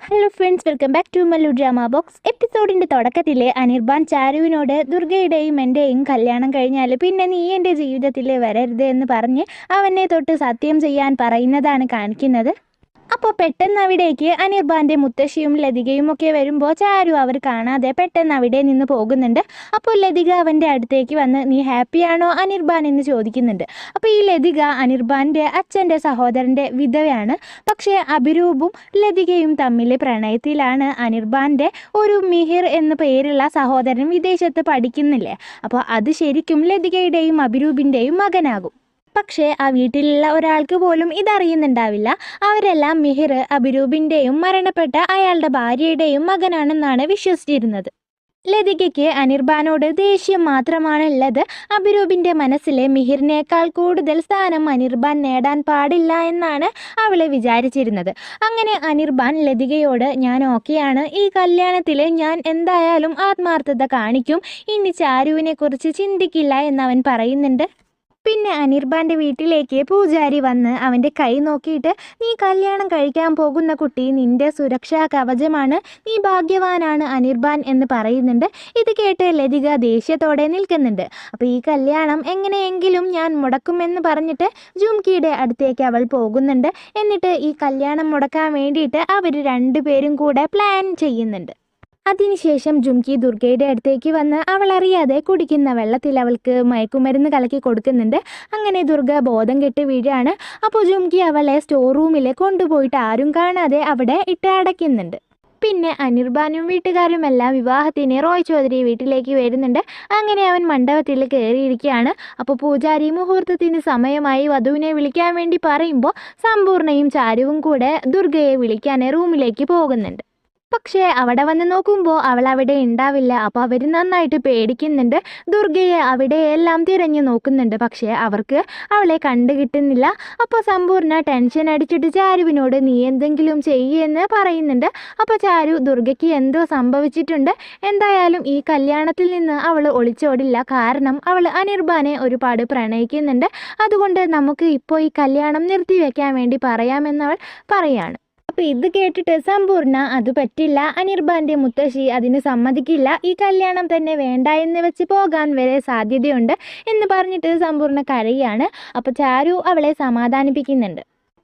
Hello friends, welcome back to Mallu drama box. എപ്പിസോഡിൻ്റെ തുടക്കത്തിൽ അനിർബാൻ ചാരുവിനോട് ദുർഗയുടെയും എൻ്റെയും കല്യാണം കഴിഞ്ഞാൽ പിന്നെ നീ എൻ്റെ ജീവിതത്തിൽ വരരുത് എന്ന് പറഞ്ഞ് അവനെ തൊട്ട് സത്യം ചെയ്യാൻ പറയുന്നതാണ് കാണിക്കുന്നത്. അപ്പോൾ പെട്ടെന്ന് അവിടേക്ക് അനിർബാൻ്റെ മുത്തശ്ശിയും ലതികയും ഒക്കെ വരുമ്പോൾ ചാരു അവർ കാണാതെ പെട്ടെന്ന് അവിടെ നിന്ന് പോകുന്നുണ്ട്. അപ്പോൾ ലതിക അവൻ്റെ അടുത്തേക്ക് വന്ന് നീ ഹാപ്പിയാണോ അനിർബാൻ എന്ന് ചോദിക്കുന്നുണ്ട്. അപ്പോൾ ഈ ലതിക അനിർബാൻ്റെ അച്ഛൻ്റെ സഹോദരൻ്റെ വിധവയാണ്. പക്ഷേ അഭിരൂപും ലതികയും തമ്മിൽ പ്രണയത്തിലാണ്. അനിർബാൻ്റെ ഒരു മിഹിർ എന്ന പേരുള്ള സഹോദരൻ വിദേശത്ത് പഠിക്കുന്നില്ലേ, അപ്പോൾ അത് ശരിക്കും ലതികയുടെയും അഭിരൂപിൻ്റെയും മകനാകും. പക്ഷേ ആ വീട്ടിലുള്ള ഒരാൾക്ക് പോലും ഇതറിയുന്നുണ്ടാവില്ല. അവരെല്ലാം മിഹിർ അഭിരൂപിൻ്റെയും മരണപ്പെട്ട അയാളുടെ ഭാര്യയുടെയും മകനാണെന്നാണ് വിശ്വസിച്ചിരുന്നത്. ലതികയ്ക്ക് അനിർബാനോട് ദേഷ്യം മാത്രമാണുള്ളത്. അഭിരൂപിൻ്റെ മനസ്സിലെ മിഹിറിനേക്കാൾ കൂടുതൽ സ്ഥാനം അനിർബാൻ നേടാൻ പാടില്ല എന്നാണ് അവളെ വിചാരിച്ചിരുന്നത്. അങ്ങനെ അനിർബാൻ ലതികയോട് ഞാൻ ഓക്കെയാണ്, ഈ കല്യാണത്തിൽ ഞാൻ എന്തായാലും ആത്മാർത്ഥത കാണിക്കും, ഇനി ചാരുവിനെ കുറിച്ച് ചിന്തിക്കില്ല എന്നവൻ പറയുന്നുണ്ട്. പിന്നെ അനിർബാൻ്റെ വീട്ടിലേക്ക് പൂജാരി വന്ന് അവൻ്റെ കൈ നോക്കിയിട്ട് നീ കല്യാണം കഴിക്കാൻ പോകുന്ന കുട്ടി നിന്റെ സുരക്ഷാ കവചമാണ്, നീ ഭാഗ്യവാനാണ് അനിർബാൻ എന്ന് പറയുന്നുണ്ട്. ഇത് കേട്ട് ലതിക ദേഷ്യത്തോടെ നിൽക്കുന്നുണ്ട്. അപ്പോൾ ഈ കല്യാണം എങ്ങനെയെങ്കിലും ഞാൻ മുടക്കുമെന്ന് പറഞ്ഞിട്ട് ജുംകിയുടെ അടുത്തേക്ക് അവൾ പോകുന്നുണ്ട്. എന്നിട്ട് ഈ കല്യാണം മുടക്കാൻ വേണ്ടിയിട്ട് അവർ രണ്ടുപേരും കൂടെ പ്ലാൻ ചെയ്യുന്നുണ്ട്. അതിനുശേഷം ജുംകി ദുർഗയുടെ അടുത്തേക്ക് വന്ന് അവൾ അറിയാതെ കുടിക്കുന്ന വെള്ളത്തിൽ അവൾക്ക് മയക്കുമരുന്ന് കലക്കി കൊടുക്കുന്നുണ്ട്. അങ്ങനെ ദുർഗ ബോധം കെട്ട് വീഴാണ്. അപ്പോൾ ജുംകി അവളെ സ്റ്റോർ റൂമിൽ കൊണ്ടുപോയിട്ട് ആരും കാണാതെ അവിടെ ഇട്ട് അടയ്ക്കുന്നുണ്ട്. പിന്നെ അനിർബാനും വീട്ടുകാരുമെല്ലാം വിവാഹത്തിന് റോയ് ചൗധരി വീട്ടിലേക്ക് വരുന്നുണ്ട്. അങ്ങനെ അവൻ മണ്ഡപത്തിൽ കയറിയിരിക്കുകയാണ്. അപ്പോൾ പൂജാരി മുഹൂർത്തത്തിന് സമയമായി വധുവിനെ വിളിക്കാൻ വേണ്ടി പറയുമ്പോൾ സമ്പൂർണയും ചാരുവും കൂടെ ദുർഗയെ വിളിക്കാൻ റൂമിലേക്ക് പോകുന്നുണ്ട്. പക്ഷേ അവിടെ വന്ന് നോക്കുമ്പോൾ അവൾ അവിടെ ഉണ്ടാവില്ല. അപ്പോൾ അവർ നന്നായിട്ട് പേടിക്കുന്നുണ്ട്. ദുർഗയെ അവിടെയെല്ലാം തിരഞ്ഞു നോക്കുന്നുണ്ട്, പക്ഷേ അവർക്ക് അവളെ കണ്ടു കിട്ടുന്നില്ല. അപ്പോൾ സമ്പൂർണ്ണ ടെൻഷൻ അടിച്ചിട്ട് ചാരുവിനോട് നീ എന്തെങ്കിലും ചെയ്യുമെന്ന് പറയുന്നുണ്ട്. അപ്പോൾ ചാരു ദുർഗയ്ക്ക് എന്തോ സംഭവിച്ചിട്ടുണ്ട്, എന്തായാലും ഈ കല്യാണത്തിൽ നിന്ന് അവൾ ഒളിച്ചോടില്ല, കാരണം അവൾ അനിർബാനെ ഒരുപാട് പ്രണയിക്കുന്നുണ്ട്, അതുകൊണ്ട് നമുക്ക് ഇപ്പോൾ ഈ കല്യാണം നിർത്തിവെക്കാൻ വേണ്ടി പറയാമെന്നവൾ പറയാണ്. അപ്പോൾ ഇത് കേട്ടിട്ട് സമ്പൂർണ്ണ അത് പറ്റില്ല, അനിർബാൻ്റെ മുത്തശ്ശി അതിന് സമ്മതിക്കില്ല, ഈ കല്യാണം തന്നെ വേണ്ട എന്ന് വെച്ച് പോകാൻ വരെ സാധ്യതയുണ്ട് എന്ന് പറഞ്ഞിട്ട് സമ്പൂർണ്ണ കരയാണ്. അപ്പോൾ ചാരു അവളെ സമാധാനിപ്പിക്കുന്നുണ്ട്.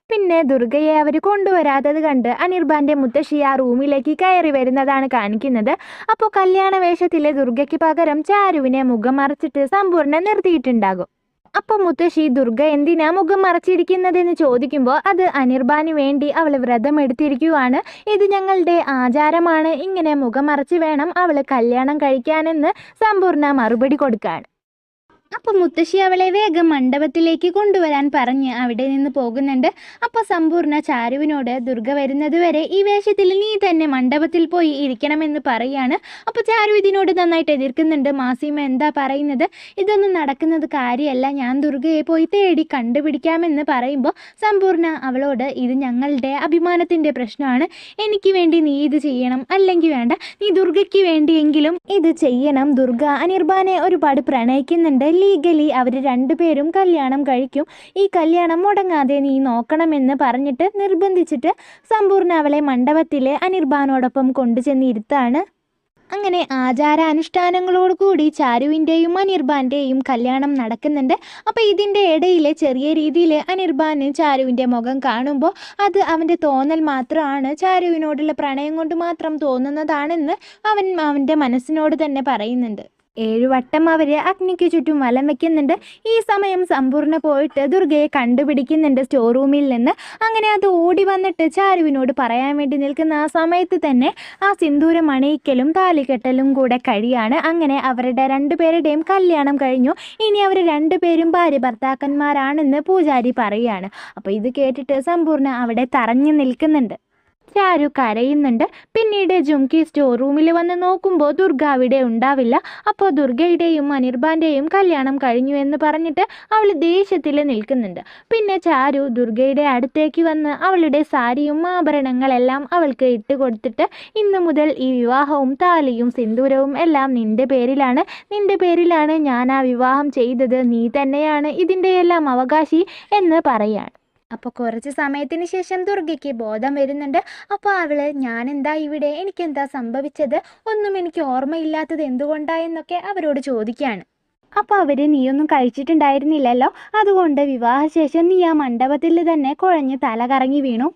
പിന്നെ ദുർഗയെ അവർ കൊണ്ടുവരാത്തത് കണ്ട് അനിർബാൻ്റെ മുത്തശ്ശി ആ റൂമിലേക്ക് കയറി വരുന്നതാണ് കാണിക്കുന്നത്. അപ്പോൾ കല്യാണ വേഷത്തിലെ ദുർഗയ്ക്ക് പകരം ചാരുവിനെ മുഖം മറച്ചിട്ട് സമ്പൂർണ്ണ നിർത്തിയിട്ടുണ്ടാകും. അപ്പോൾ മുത്തശ്ശി ദുർഗ എന്തിനാ മുഖം മറച്ചിരിക്കുന്നതെന്ന് ചോദിക്കുമ്പോൾ അത് അനിർബാന് വേണ്ടി അവൾ വ്രതം എടുത്തിരിക്കുവാണ്, ഇത് ഞങ്ങളുടെ ആചാരമാണ്, ഇങ്ങനെ മുഖം മറച്ച് വേണം അവൾ കല്യാണം കഴിക്കാനെന്ന് സമ്പൂർണ്ണ മറുപടി കൊടുക്കുകയാണ്. അപ്പോൾ മുത്തശ്ശി അവളെ വേഗം മണ്ഡപത്തിലേക്ക് കൊണ്ടുവരാൻ പറഞ്ഞ് അവിടെ നിന്ന് പോകുന്നുണ്ട്. അപ്പോൾ സമ്പൂർണ്ണ ചാരുവിനോട് ദുർഗ വരുന്നത് വരെ ഈ വേഷത്തിൽ നീ തന്നെ മണ്ഡപത്തിൽ പോയി ഇരിക്കണമെന്ന് പറയാണ്. അപ്പോൾ ചാരു ഇതിനോട് നന്നായിട്ട് എതിർക്കുന്നുണ്ട്. മാസിമ എന്താ പറയുന്നത്, ഇതൊന്നും നടക്കുന്നത് കാര്യമല്ല, ഞാൻ ദുർഗയെ പോയി തേടി കണ്ടുപിടിക്കാമെന്ന് പറയുമ്പോൾ സമ്പൂർണ്ണ അവളോട് ഇത് ഞങ്ങളുടെ അഭിമാനത്തിൻ്റെ പ്രശ്നമാണ്, എനിക്ക് വേണ്ടി നീ ഇത് ചെയ്യണം, അല്ലെങ്കിൽ വേണ്ട നീ ദുർഗയ്ക്ക് വേണ്ടിയെങ്കിലും ഇത് ചെയ്യണം. ദുർഗ അനിർബാനെ ഒരുപാട് പ്രണയിക്കുന്നുണ്ട്, ലീഗലി അവർ രണ്ടുപേരും കല്യാണം കഴിക്കും, ഈ കല്യാണം മുടങ്ങാതെ നീ നോക്കണമെന്ന് പറഞ്ഞിട്ട് നിർബന്ധിച്ചിട്ട് സമ്പൂർണ്ണ അവളെ മണ്ഡപത്തിൽ അനിർബാനോടൊപ്പം കൊണ്ടുചെന്നിരുത്താണ്. അങ്ങനെ ആചാരാനുഷ്ഠാനങ്ങളോടുകൂടി ചാരുവിൻ്റെയും അനിർബാൻ്റെയും കല്യാണം നടക്കുന്നുണ്ട്. അപ്പോൾ ഇതിൻ്റെ ഇടയിൽ ചെറിയ രീതിയിൽ അനിർബാന് ചാരുവിൻ്റെ മുഖം കാണുമ്പോൾ അത് അവൻ്റെ തോന്നൽ മാത്രമാണ്, ചാരുവിനോടുള്ള പ്രണയം കൊണ്ട് മാത്രം തോന്നുന്നതാണെന്ന് അവൻ്റെ മനസ്സിനോട് തന്നെ പറയുന്നുണ്ട്. 7 വട്ടം അവർ അഗ്നിക്ക് ചുറ്റും വലം വയ്ക്കുന്നുണ്ട്. ഈ സമയം സമ്പൂർണ്ണ പോയിട്ട് ദുർഗയെ കണ്ടുപിടിക്കുന്നുണ്ട് സ്റ്റോർ റൂമിൽ നിന്ന്. അങ്ങനെ അത് ഓടി വന്നിട്ട് ചാരുവിനോട് പറയാൻ വേണ്ടി നിൽക്കുന്ന ആ സമയത്ത് തന്നെ ആ സിന്ദൂരം അണിയിക്കലും താലികെട്ടലും കൂടെ കഴിയാണ്. അങ്ങനെ അവരുടെ രണ്ടുപേരുടെയും കല്യാണം കഴിഞ്ഞു, ഇനി അവർ രണ്ടുപേരും ഭാര്യ ഭർത്താക്കന്മാരാണെന്ന് പൂജാരി പറയുകയാണ്. അപ്പോൾ ഇത് കേട്ടിട്ട് സമ്പൂർണ്ണ അവിടെ തറഞ്ഞു നിൽക്കുന്നുണ്ട്. ചാരു കരയുന്നുണ്ട്. പിന്നീട് ജുംകി സ്റ്റോർ റൂമിൽ വന്ന് നോക്കുമ്പോൾ ദുർഗ അവിടെ ഉണ്ടാവില്ല. അപ്പോൾ ദുർഗയുടെയും അനിർബാൻ്റെയും കല്യാണം കഴിഞ്ഞു എന്ന് പറഞ്ഞിട്ട് അവൾ ദേഷ്യത്തിൽ നിൽക്കുന്നുണ്ട്. പിന്നെ ചാരു ദുർഗയുടെ അടുത്തേക്ക് വന്ന് അവളുടെ സാരിയും ആഭരണങ്ങളെല്ലാം അവൾക്ക് ഇട്ട് കൊടുത്തിട്ട് ഇന്നു മുതൽ ഈ വിവാഹവും താലിയും സിന്ദൂരവും എല്ലാം നിന്റെ പേരിലാണ് ഞാൻ ആ വിവാഹം ചെയ്തത്, നീ തന്നെയാണ് ഇതിൻ്റെ എല്ലാം അവകാശി എന്ന് പറയാണ്. അപ്പോൾ കുറച്ച് സമയത്തിന് ശേഷം ദുർഗയ്ക്ക് ബോധം വരുന്നുണ്ട്. അപ്പോൾ ഞാനെന്താ ഇവിടെ, എനിക്കെന്താ സംഭവിച്ചത്, ഒന്നും എനിക്ക് ഓർമ്മയില്ലാത്തത് എന്തുകൊണ്ടായെന്നൊക്കെ അവരോട് ചോദിക്കുകയാണ്. അപ്പോൾ നീയൊന്നും കഴിച്ചിട്ടുണ്ടായിരുന്നില്ലല്ലോ, അതുകൊണ്ട് വിവാഹശേഷം നീ ആ മണ്ഡപത്തിൽ തന്നെ കുഴഞ്ഞ് തല കറങ്ങി വീണു,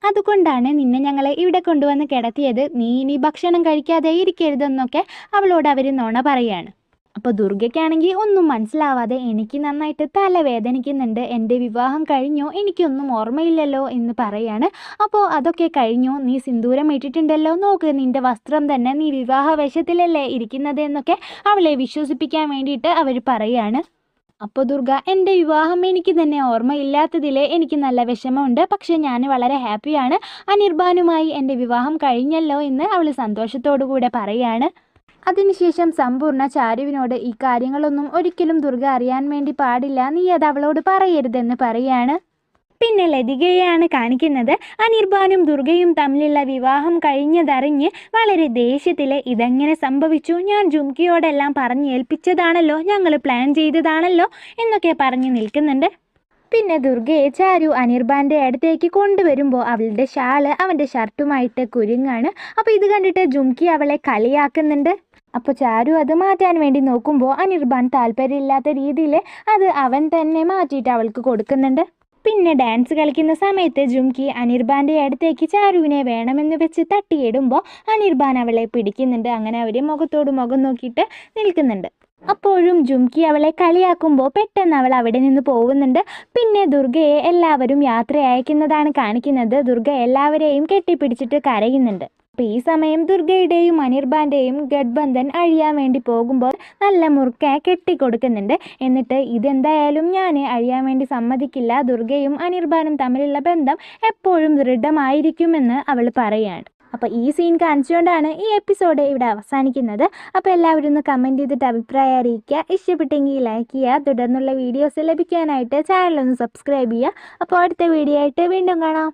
അതുകൊണ്ടാണ് നിന്നെ ഞങ്ങളെ ഇവിടെ കൊണ്ടുവന്ന് കിടത്തിയത്, നീ ഇനി ഭക്ഷണം കഴിക്കാതെ ഇരിക്കരുതെന്നൊക്കെ അവളോട് അവർ നുണ പറയാണ്. അപ്പോൾ ദുർഗയ്ക്കാണെങ്കിൽ ഒന്നും മനസ്സിലാവാതെ, എനിക്ക് നന്നായിട്ട് തലവേദനിക്കുന്നുണ്ട്, എൻ്റെ വിവാഹം കഴിഞ്ഞോ, എനിക്കൊന്നും ഓർമ്മയില്ലല്ലോ എന്ന് പറയാണ്. അപ്പോൾ അതൊക്കെ കഴിഞ്ഞോ, നീ സിന്ദൂരം ഇട്ടിട്ടുണ്ടല്ലോ, നോക്ക് നിൻ്റെ വസ്ത്രം തന്നെ, നീ വിവാഹ വേഷത്തിലല്ലേ ഇരിക്കുന്നത് എന്നൊക്കെ അവളെ വിശ്വസിപ്പിക്കാൻ വേണ്ടിയിട്ട് അവർ പറയാണ്. അപ്പോൾ ദുർഗ, എൻ്റെ വിവാഹം എനിക്ക് തന്നെ ഓർമ്മയില്ലാത്തതിൽ എനിക്ക് നല്ല വിഷമമുണ്ട്, പക്ഷെ ഞാൻ വളരെ ഹാപ്പിയാണ്, അനിർബാനുമായി എൻ്റെ വിവാഹം കഴിഞ്ഞല്ലോ എന്ന് അവൾ സന്തോഷത്തോടു കൂടെ പറയാണ്. അതിനുശേഷം സമ്പൂർണ്ണ ചാരുവിനോട് ഈ കാര്യങ്ങളൊന്നും ഒരിക്കലും ദുർഗ അറിയാൻ വേണ്ടി പാടില്ല, നീ അത് അവളോട് പറയരുതെന്ന് പറയാണ്. പിന്നെ ലതികയെയാണ് കാണിക്കുന്നത്. അനിർബാനും ദുർഗയും തമ്മിലുള്ള വിവാഹം കഴിഞ്ഞതറിഞ്ഞ് വളരെ ദേഷ്യത്തിൽ, ഇതെങ്ങനെ സംഭവിച്ചു, ഞാൻ ജുംകിയോടെല്ലാം പറഞ്ഞ് ഏൽപ്പിച്ചതാണല്ലോ, ഞങ്ങൾ പ്ലാൻ ചെയ്തതാണല്ലോ എന്നൊക്കെ പറഞ്ഞ് നിൽക്കുന്നുണ്ട്. പിന്നെ ദുർഗയെ ചാരു അനിർബാൻ്റെ അടുത്തേക്ക് കൊണ്ടുവരുമ്പോൾ അവളുടെ ഷാള് അവൻ്റെ ഷർട്ടുമായിട്ട് കുരുങ്ങാണ്. അപ്പോൾ ഇത് കണ്ടിട്ട് ജുംകി അവളെ കളിയാക്കുന്നുണ്ട്. അപ്പോൾ ചാരു അത് മാറ്റാൻ വേണ്ടി നോക്കുമ്പോൾ അനിർബാൻ താല്പര്യമില്ലാത്ത രീതിയിൽ അത് അവൻ തന്നെ മാറ്റിയിട്ട് അവൾക്ക് കൊടുക്കുന്നുണ്ട്. പിന്നെ ഡാൻസ് കളിക്കുന്ന സമയത്ത് ജുംകി അനിർബാൻ്റെ അടുത്തേക്ക് ചാരുവിനെ വേണമെന്ന് വെച്ച് തട്ടിയിടുമ്പോൾ അനിർബാൻ അവളെ പിടിക്കുന്നുണ്ട്. അങ്ങനെ അവർ മുഖത്തോട് മുഖം നോക്കിയിട്ട് നിൽക്കുന്നുണ്ട്. അപ്പോഴും ജുംകി അവളെ കളിയാക്കുമ്പോൾ പെട്ടെന്ന് അവൾ അവിടെ നിന്ന് പോകുന്നുണ്ട്. പിന്നെ ദുർഗയെ എല്ലാവരും യാത്ര അയക്കുന്നതാണ് കാണിക്കുന്നത്. ദുർഗ എല്ലാവരെയും കെട്ടിപ്പിടിച്ചിട്ട് കരയുന്നുണ്ട്. അപ്പോൾ ഈ സമയം ദുർഗയുടെയും അനിർബാൻ്റെയും ഗഡ്ബന്ധൻ അഴിയാൻ വേണ്ടി പോകുമ്പോൾ നല്ല മുറുക്കെ കെട്ടിക്കൊടുക്കുന്നുണ്ട്. എന്നിട്ട് ഇതെന്തായാലും ഞാൻ അഴിയാൻ വേണ്ടി സമ്മതിക്കില്ല, ദുർഗയും അനിർബാനും തമ്മിലുള്ള ബന്ധം എപ്പോഴും ദൃഢമായിരിക്കുമെന്ന് അവൾ പറയുകയാണ്. അപ്പോൾ ഈ സീൻ കാണിച്ചുകൊണ്ടാണ് ഈ എപ്പിസോഡ് ഇവിടെ അവസാനിക്കുന്നത്. അപ്പോൾ എല്ലാവരും ഒന്ന് കമൻറ്റ് ചെയ്തിട്ട് അഭിപ്രായം അറിയിക്കുക. ഇഷ്ടപ്പെട്ടെങ്കിൽ ലൈക്ക് ചെയ്യുക. തുടർന്നുള്ള വീഡിയോസ് ലഭിക്കാനായിട്ട് ചാനലൊന്ന് സബ്സ്ക്രൈബ് ചെയ്യുക. അപ്പോൾ അടുത്ത വീഡിയോ ആയിട്ട് വീണ്ടും കാണാം.